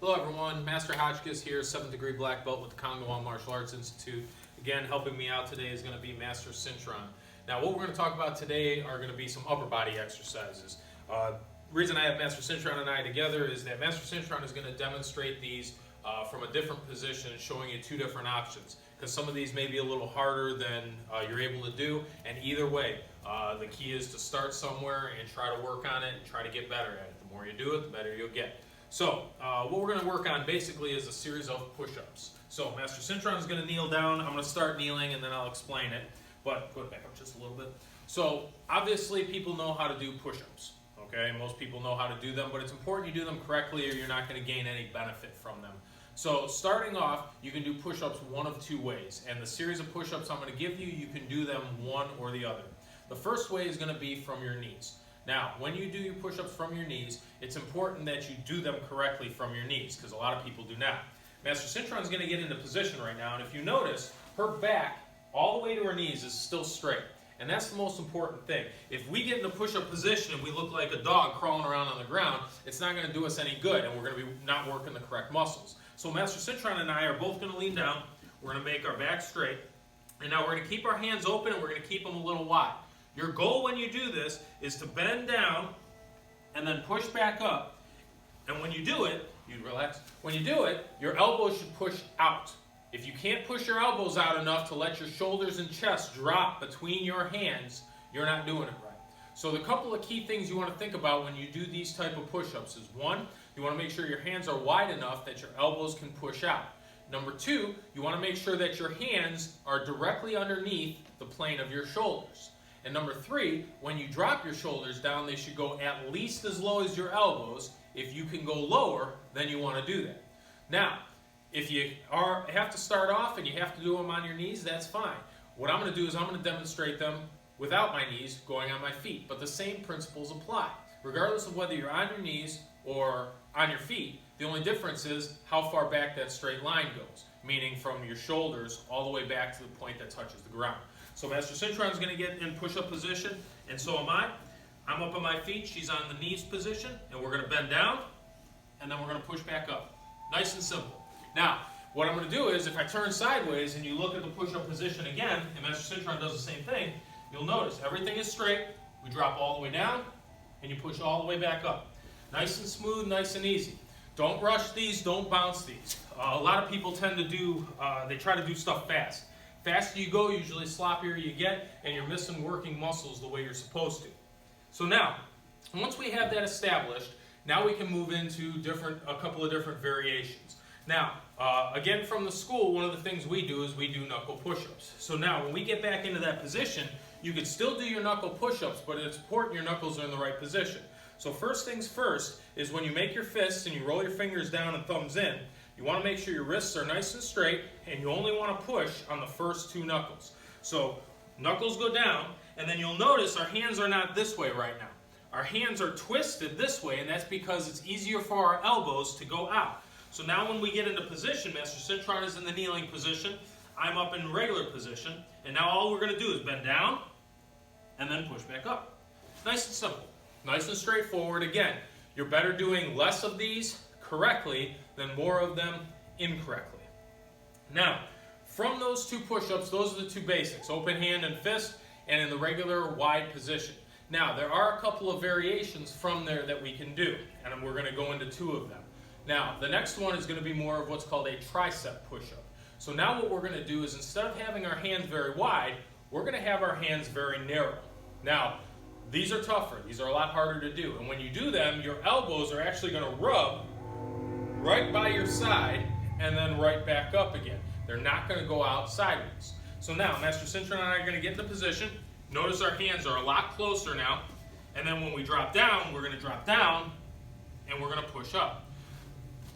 Hello everyone, Master Hotchkiss here, 7th degree black belt with the Kongowon Martial Arts Institute. Again, helping me out today is going to be Master Cintron. Now what we're going to talk about today are going to be some upper body exercises. The reason I have Master Cintron and I together is that Master Cintron is going to demonstrate these from a different position, showing you two different options. Because some of these may be a little harder than you're able to do, and either way, the key is to start somewhere and try to work on it and try to get better at it. The more you do it, the better you'll get. So, what we're going to work on basically is a series of push-ups. So, Master Cintron is going to kneel down. I'm going to start kneeling and then I'll explain it. But, go back up just a little bit. So, obviously people know how to do push-ups. Okay, most people know how to do them, but it's important you do them correctly or you're not going to gain any benefit from them. So, starting off, you can do push-ups one of two ways. And the series of push-ups I'm going to give you, you can do them one or the other. The first way is going to be from your knees. Now, when you do your push-ups from your knees, it's important that you do them correctly from your knees, because a lot of people do not. Master Cintron is going to get into position right now, and if you notice, her back, all the way to her knees, is still straight. And that's the most important thing. If we get in a push-up position and we look like a dog crawling around on the ground, it's not going to do us any good, and we're going to be not working the correct muscles. So Master Cintron and I are both going to lean down. We're going to make our back straight. And now we're going to keep our hands open, and we're going to keep them a little wide. Your goal when you do this is to bend down and then push back up. And when you do it, you relax. When you do it, your elbows should push out. If you can't push your elbows out enough to let your shoulders and chest drop between your hands, you're not doing it right. So the couple of key things you want to think about when you do these type of push-ups is, one, you want to make sure your hands are wide enough that your elbows can push out. Number two, you want to make sure that your hands are directly underneath the plane of your shoulders. And number three, when you drop your shoulders down, they should go at least as low as your elbows. If you can go lower, then you want to do that. Now, if you have to start off and you have to do them on your knees, that's fine. What I'm going to do is I'm going to demonstrate them without my knees, going on my feet. But the same principles apply. Regardless of whether you're on your knees or on your feet, the only difference is how far back that straight line goes, meaning from your shoulders all the way back to the point that touches the ground. So Master Cintron is going to get in push-up position, and so am I. I'm up on my feet, she's on the knees position, and we're going to bend down, and then we're going to push back up. Nice and simple. Now, what I'm going to do is, if I turn sideways and you look at the push-up position again, and Master Cintron does the same thing, you'll notice everything is straight, we drop all the way down, and you push all the way back up. Nice and smooth, nice and easy. Don't rush these, don't bounce these. A lot of people tend to do, they try to do stuff fast. Faster you go, usually sloppier you get, and you're missing working muscles the way you're supposed to. So now, once we have that established, now we can move into a couple of different variations. Now, again from the school, one of the things we do is we do knuckle push-ups. So now, when we get back into that position, you can still do your knuckle push-ups, but it's important your knuckles are in the right position. So first things first is when you make your fists and you roll your fingers down and thumbs in, you want to make sure your wrists are nice and straight, and you only want to push on the first two knuckles. So knuckles go down, and then you'll notice our hands are not this way right now. Our hands are twisted this way, and that's because it's easier for our elbows to go out. So now when we get into position, Master Cintron is in the kneeling position, I'm up in regular position, and now all we're going to do is bend down, and then push back up. Nice and simple. Nice and straightforward. Again, you're better doing less of these correctly than more of them incorrectly. Now, from those two push-ups, those are the two basics, open hand and fist, and in the regular wide position. Now, there are a couple of variations from there that we can do, and we're going to go into two of them. Now, the next one is going to be more of what's called a tricep push-up. So now what we're going to do is, instead of having our hands very wide, we're going to have our hands very narrow. Now, these are tougher. These are a lot harder to do. And when you do them, your elbows are actually going to rub right by your side and then right back up again. They're not going to go out sideways. So now, Master Cintron and I are going to get into position. Notice our hands are a lot closer now. And then when we drop down, we're going to drop down and we're going to push up.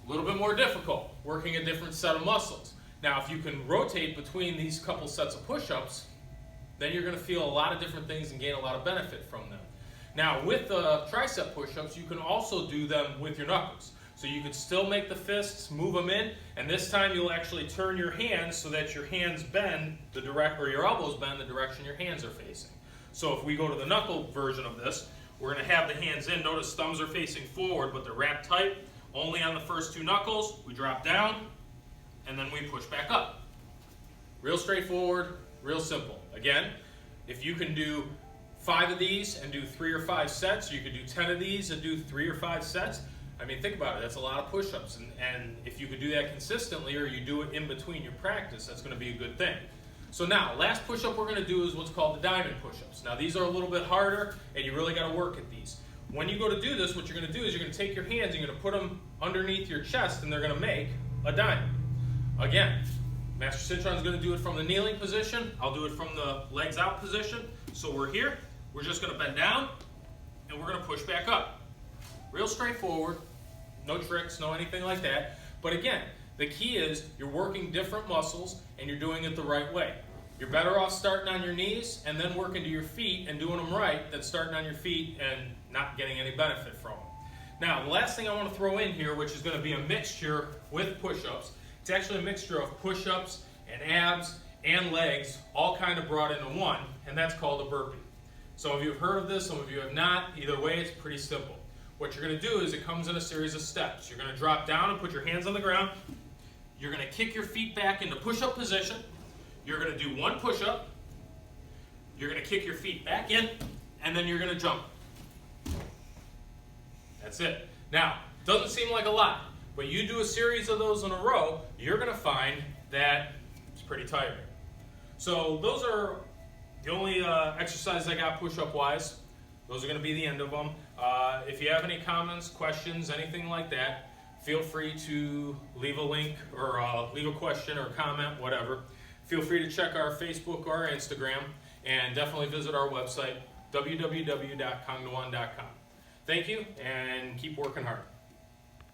A little bit more difficult, working a different set of muscles. Now, if you can rotate between these couple sets of push-ups, then you're going to feel a lot of different things and gain a lot of benefit from them. Now, with the tricep push-ups, you can also do them with your knuckles. So you can still make the fists, move them in, and this time you'll actually turn your hands so that your hands bend or your elbows bend the direction your hands are facing. So if we go to the knuckle version of this, we're going to have the hands in. Notice thumbs are facing forward, but they're wrapped tight. Only on the first 2 knuckles, we drop down, and then we push back up. Real straightforward, real simple. Again, if you can do 5 of these and do 3 or 5 sets, or you could do 10 of these and do 3 or 5 sets, I mean, think about it, that's a lot of push-ups, and if you could do that consistently, or you do it in between your practice, that's going to be a good thing. So now, last push-up we're going to do is what's called the diamond push-ups. Now these are a little bit harder, and you really got to work at these. When you go to do this, what you're going to do is you're going to take your hands, and you're going to put them underneath your chest, and they're going to make a diamond. Again, Master Cintron is going to do it from the kneeling position. I'll do it from the legs out position. So we're here, we're just going to bend down, and we're going to push back up. Real straightforward, no tricks, no anything like that. But again, the key is you're working different muscles and you're doing it the right way. You're better off starting on your knees and then working to your feet and doing them right than starting on your feet and not getting any benefit from them. Now, the last thing I want to throw in here, which is going to be a mixture with push-ups, it's actually a mixture of push-ups and abs and legs all kind of brought into one, and that's called a burpee. Some of you have heard of this, some of you have not. Either way, it's pretty simple. What you're going to do is it comes in a series of steps. You're going to drop down and put your hands on the ground. You're going to kick your feet back into push-up position. You're going to do 1 push-up. You're going to kick your feet back in, and then you're going to jump. That's it. Now, it doesn't seem like a lot, but you do a series of those in a row, you're going to find that it's pretty tiring. So those are the only exercises I got push-up wise. Those are going to be the end of them. If you have any comments, questions, anything like that, feel free to leave a link or leave a question or comment, whatever. Feel free to check our Facebook or our Instagram, and definitely visit our website, www.kangdawan.com. Thank you, and keep working hard.